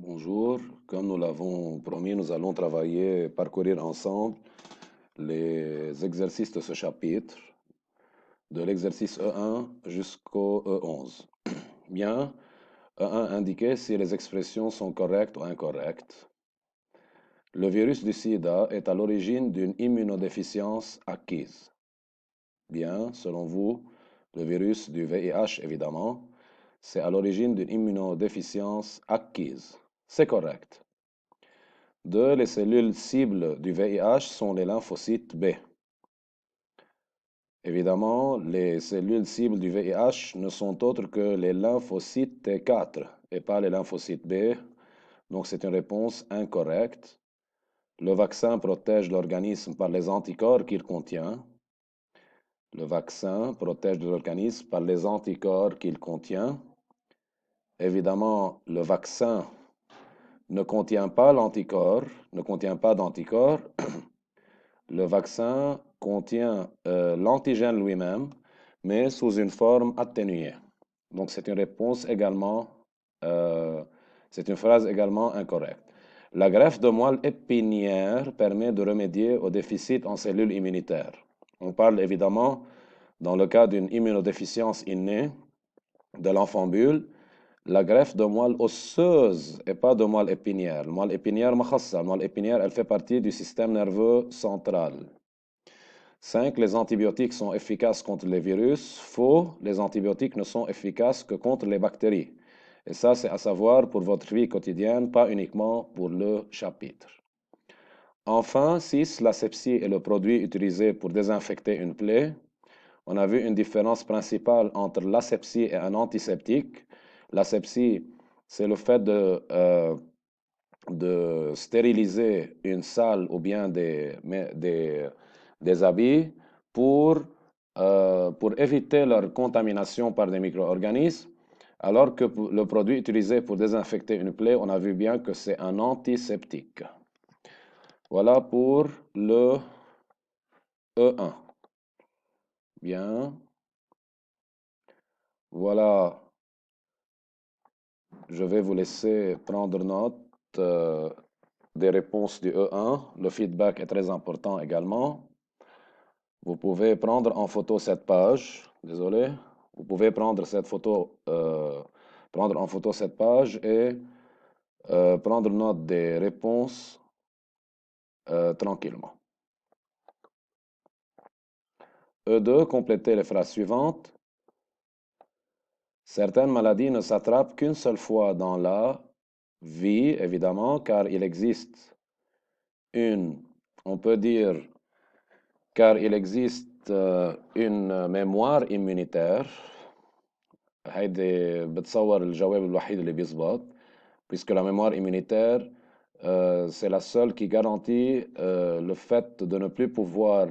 Bonjour, comme nous l'avons promis, nous allons travailler, parcourir ensemble les exercices de ce chapitre, de l'exercice E1 jusqu'au E11. Bien, E1 indiquait si les expressions sont correctes ou incorrectes. Le virus du sida est à l'origine d'une immunodéficience acquise. Bien, selon vous, le virus du VIH, évidemment, c'est à l'origine d'une immunodéficience acquise. C'est correct. Deux, les cellules cibles du VIH sont les lymphocytes B. Évidemment, les cellules cibles du VIH ne sont autres que les lymphocytes T4 et pas les lymphocytes B, donc c'est une réponse incorrecte. Le vaccin protège l'organisme par les anticorps qu'il contient. Le vaccin protège l'organisme par les anticorps qu'il contient. Évidemment, le vaccin ne contient pas l'anticorps, ne contient pas d'anticorps. Le vaccin contient l'antigène lui-même, mais sous une forme atténuée. Donc c'est une réponse également, c'est une phrase également incorrecte. La greffe de moelle épinière permet de remédier au déficit en cellules immunitaires. On parle évidemment, dans le cas d'une immunodéficience innée de l'enfant bulle, la greffe de moelle osseuse et pas de moelle épinière. Le moelle épinière, le moelle épinière, elle fait partie du système nerveux central. 5. Les antibiotiques sont efficaces contre les virus. Faux, les antibiotiques ne sont efficaces que contre les bactéries. Et ça, c'est à savoir pour votre vie quotidienne, pas uniquement pour le chapitre. Enfin, 6. L'asepsie est le produit utilisé pour désinfecter une plaie. On a vu une différence principale entre l'asepsie et un antiseptique. L'asepsie, c'est le fait de stériliser une salle ou bien des habits pour éviter leur contamination par des micro-organismes, alors que le produit utilisé pour désinfecter une plaie, on a vu bien que c'est un antiseptique. Voilà pour le E1. Bien. Voilà, je vais vous laisser prendre note euh, des réponses du E1. Le feedback est très important également. Vous pouvez prendre en photo cette page. Désolé. Vous pouvez prendre cette photo, prendre en photo cette page et prendre note des réponses tranquillement. E2, complétez les phrases suivantes. Certaines maladies ne s'attrapent qu'une seule fois dans la vie, évidemment, car il existe on peut dire, car il existe une mémoire immunitaire. هيدي بتصور الجواب الوحيد اللي بيزبط puisque la mémoire immunitaire c'est la seule qui garantit le fait de ne plus pouvoir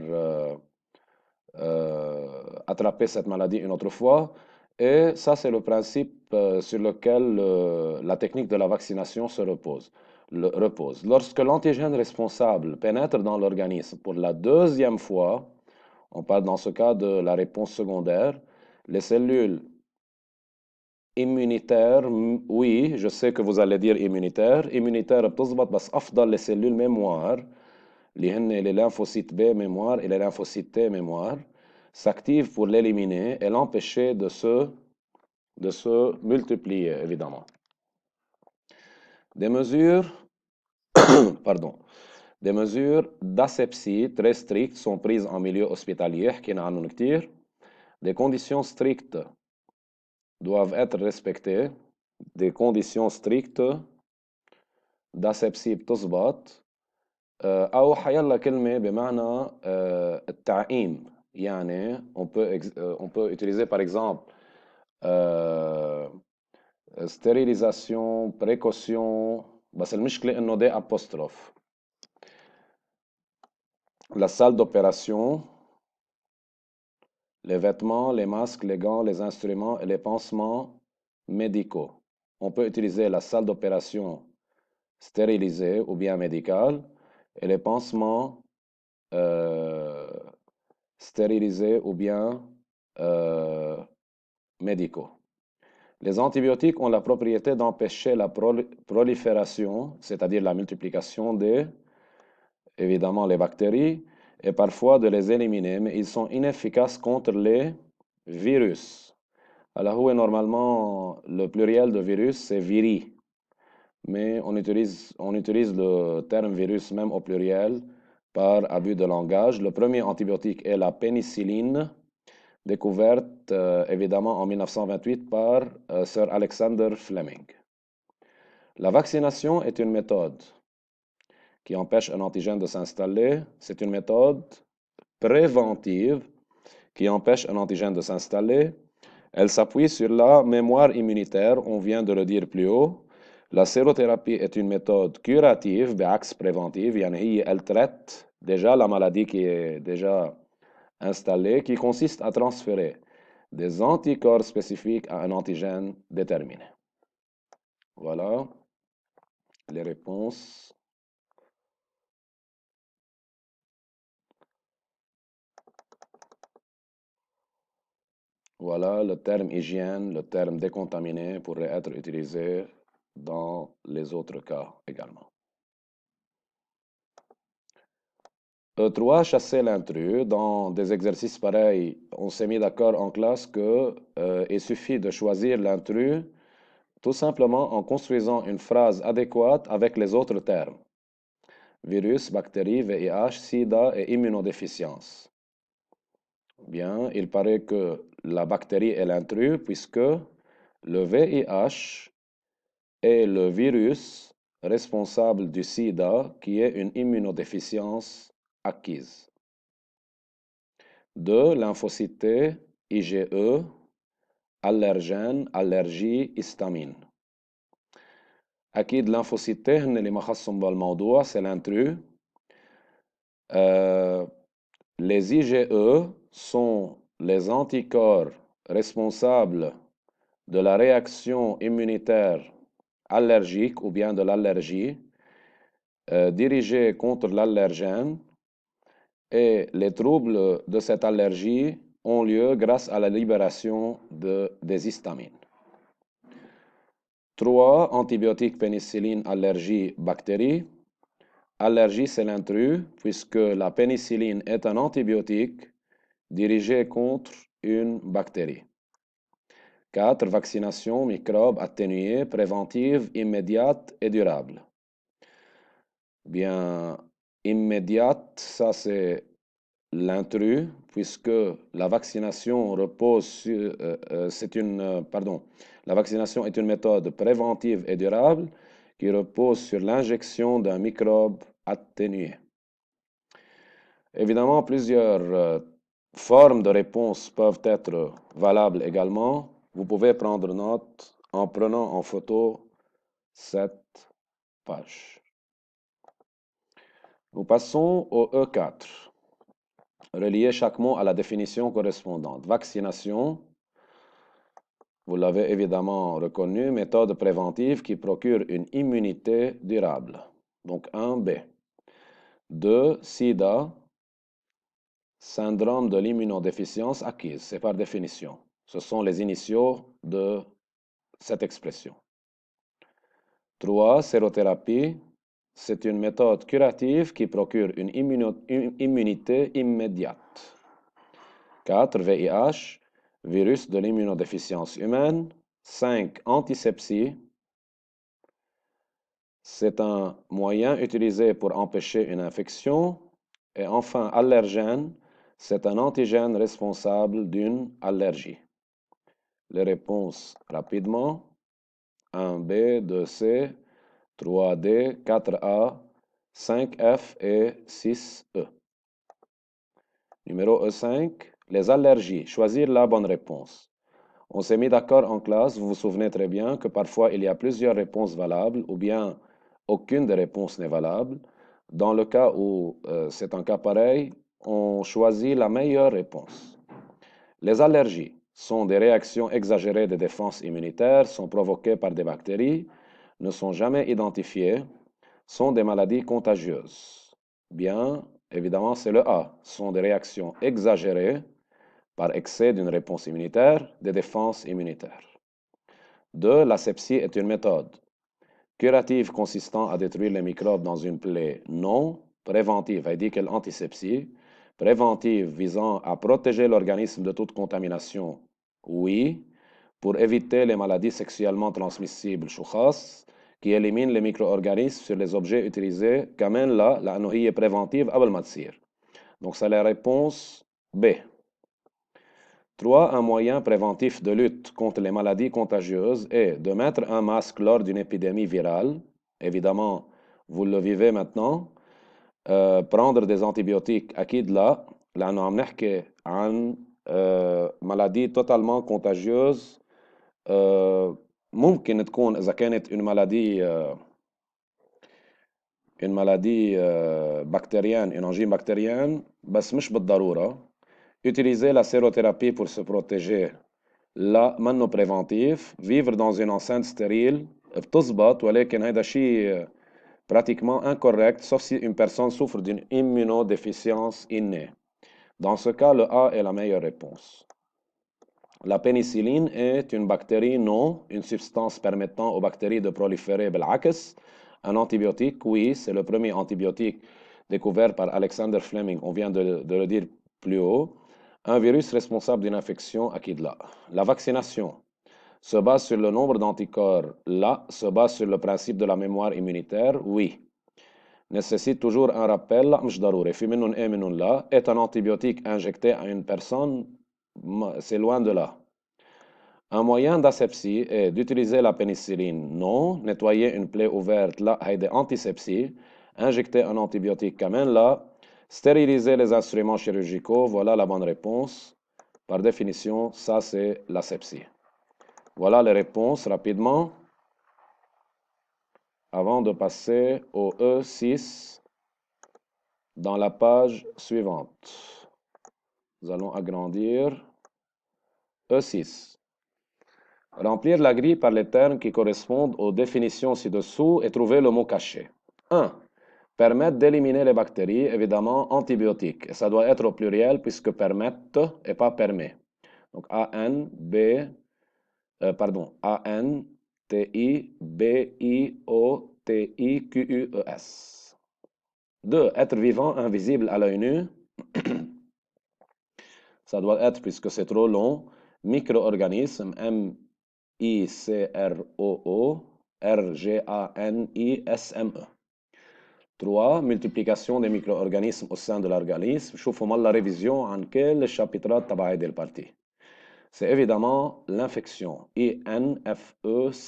attraper cette maladie une autre fois. Et ça, c'est le principe sur lequel la technique de la vaccination se repose. Lorsque l'antigène responsable pénètre dans l'organisme pour la deuxième fois, on parle dans ce cas de la réponse secondaire, les cellules immunitaires, oui, je sais que vous allez dire immunitaire. Immunitaire بتزبط بس أفضل les cellules mémoire اللي هن les lymphocytes B mémoire et les lymphocytes T mémoire s'activent pour l'éliminer et l'empêcher de se multiplier, évidemment. Des mesures, pardon, des mesures d'asepsie très strictes sont prises en milieu hospitalier, حكينا عنهم كتير. Des conditions strictes doivent être respectées. Des conditions strictes d'asepsie بتزبط أو حيلا كلمة بمعنى التعقيم. يعني on peut utiliser par exemple stérilisation, précaution, بس المشكلة إنه دي apostrophe. La salle d'opération, les vêtements, les masques, les gants, les instruments et les pansements médicaux. On peut utiliser la salle d'opération stérilisée ou bien médicale et les pansements stérilisés ou bien médicaux. Les antibiotiques ont la propriété d'empêcher la prolifération, c'est-à-dire la multiplication évidemment, les bactéries, et parfois de les éliminer, mais ils sont inefficaces contre les virus. Alors, où est normalement le pluriel de virus, c'est viri, mais on utilise le terme virus même au pluriel par abus de langage. Le premier antibiotique est la pénicilline, découverte évidemment en 1928 par Sir Alexander Fleming. La vaccination est une méthode qui empêche un antigène de s'installer. C'est une méthode préventive qui empêche un antigène de s'installer. Elle s'appuie sur la mémoire immunitaire, on vient de le dire plus haut. La sérothérapie est une méthode curative, بعكس préventive, يعني elle traite déjà la maladie qui est déjà installée, qui consiste à transférer des anticorps spécifiques à un antigène déterminé. Voilà les réponses. Voilà, le terme hygiène, le terme décontaminé pourrait être utilisé dans les autres cas également. E3, chasser l'intrus. Dans des exercices pareils, on s'est mis d'accord en classe que il suffit de choisir l'intrus tout simplement en construisant une phrase adéquate avec les autres termes. Virus, bactéries, VIH, sida et immunodéficience. Bien, il paraît que la bactérie est l'intrus puisque le VIH est le virus responsable du sida qui est une immunodéficience acquise. 2. Lymphocyte T, IgE, allergène, allergie, histamine. أكيد lymphocyte T هن اللي ما خصهم بالموضوع c'est l'intrus. Les IgE sont les anticorps responsables de la réaction immunitaire allergique ou bien de l'allergie dirigée contre l'allergène et les troubles de cette allergie ont lieu grâce à la libération des histamines. 3. Antibiotiques, pénicilline, allergie, bactéries. Allergie, c'est l'intrus, puisque la pénicilline est un antibiotique dirigé contre une bactérie. 4. Vaccination, microbes atténués, préventive, immédiate et durable. Bien, immédiate, ça c'est l'intrus, puisque la vaccination repose sur, la vaccination est une méthode préventive et durable qui repose sur l'injection d'un microbe atténué. Évidemment, plusieurs formes de réponse peuvent être valables également. Vous pouvez prendre note en prenant en photo cette page. Nous passons au E4. Relier chaque mot à la définition correspondante. Vaccination, vous l'avez évidemment reconnu, méthode préventive qui procure une immunité durable. Donc 1B. 2. Sida, syndrome de l'immunodéficience acquise. C'est par définition. Ce sont les initiaux de cette expression. 3. Sérothérapie, c'est une méthode curative qui procure une immunité immédiate. 4. VIH, virus de l'immunodéficience humaine. 5. Antisepsie, c'est un moyen utilisé pour empêcher une infection. Et enfin, allergène, c'est un antigène responsable d'une allergie. Les réponses rapidement. 1B, 2C, 3D, 4A, 5F et 6E. Numéro E5, les allergies. Choisir la bonne réponse. On s'est mis d'accord en classe, vous vous souvenez très bien, que parfois il y a plusieurs réponses valables ou bien aucune des réponses n'est valable. Dans le cas où c'est un cas pareil, on choisit la meilleure réponse. Les allergies sont des réactions exagérées de défense immunitaire, sont provoquées par des bactéries, ne sont jamais identifiées, sont des maladies contagieuses. Bien, évidemment, c'est le A. Sont des réactions exagérées par excès d'une réponse immunitaire, des défenses immunitaires. 2. L'asepsie est une méthode curative consistant à détruire les microbes dans une plaie. Non. Préventive, elle dit qu'elle antisepsie. Préventive visant à protéger l'organisme de toute contamination. Oui. Pour éviter les maladies sexuellement transmissibles. شخص qui élimine les micro-organismes sur les objets utilisés. كمان لا لأنه هي préventive قبل ما تصير. Donc c'est la réponse B. 3. Un moyen préventif de lutte contre les maladies contagieuses est de mettre un masque lors d'une épidémie virale. Évidemment, vous le vivez maintenant. Prendre des antibiotiques أكيد لا لأنه عم نحكي عن maladie totalement contagieuse. ممكن تكون إذا كانت une maladie bactérienne, une angine bactérienne, بس مش بالضرورة. Utiliser la sérothérapie pour se protéger. لا منه préventif. Vivre dans une enceinte stérile بتزبط ولكن هيدا شيء pratiquement incorrect sauf si une personne souffre d'une immunodéficience innée. Dans ce cas, le A est la meilleure réponse. La pénicilline est une bactérie, non. Une substance permettant aux bactéries de proliférer. بالعكس. Un antibiotique, oui, c'est le premier antibiotique découvert par Alexander Fleming, on vient de le dire plus haut. Un virus responsable d'une infection, أكيد لا. La vaccination se base sur le nombre d'anticorps, là. Se base sur le principe de la mémoire immunitaire, oui. Nécessite toujours un rappel, لا مش ضروري. في منهم إيه منهم لا. Est un antibiotique injecté à une personne, c'est loin de là. Un moyen d'asepsie est d'utiliser la pénicilline, non. Nettoyer une plaie ouverte, là, هيدي antisepsie. Injecter un antibiotique, quand même, là. Stériliser les instruments chirurgicaux, voilà la bonne réponse. Par définition, ça c'est l'asepsie. Voilà les réponses rapidement. Avant de passer au E6 dans la page suivante. Nous allons agrandir. E6. Remplir la grille par les termes qui correspondent aux définitions ci-dessous et trouver le mot caché. 1. Permettre d'éliminer les bactéries, évidemment antibiotiques. Et ça doit être au pluriel puisque permettre et pas permet. Donc A-N-B-I-O-T-I-Q-U-E-S. 2. Être vivant, invisible à l'œil nu. Ça doit être, puisque c'est trop long, micro-organisme, M-I-C-R-O-O-R-G-A-N-I-S-M-E. 3. Multiplication des micro-organismes au sein de l'organisme. شوفوا مالها révision عن كل الشابترات تبع هيدي البارتي. C'est évidemment l'infection. I-N-F-E-C-T-I-O-N.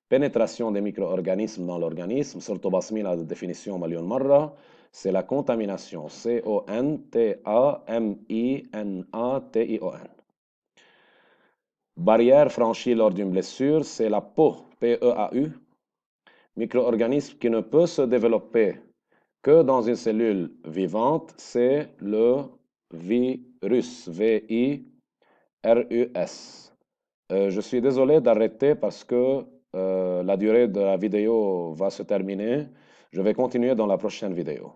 Pénétration des micro-organismes dans l'organisme. صرتوا باصمين على الديفينيسيون مليون مرة. C'est la contamination. C-O-N-T-A-M-I-N-A-T-I-O-N. Barrière franchie lors d'une blessure, c'est la peau. P-E-A-U. Micro-organisme qui ne peut se développer que dans une cellule vivante, c'est le virus. V-I-R-U-S. Je suis désolé d'arrêter parce que la durée de la vidéo va se terminer. Je vais continuer dans la prochaine vidéo.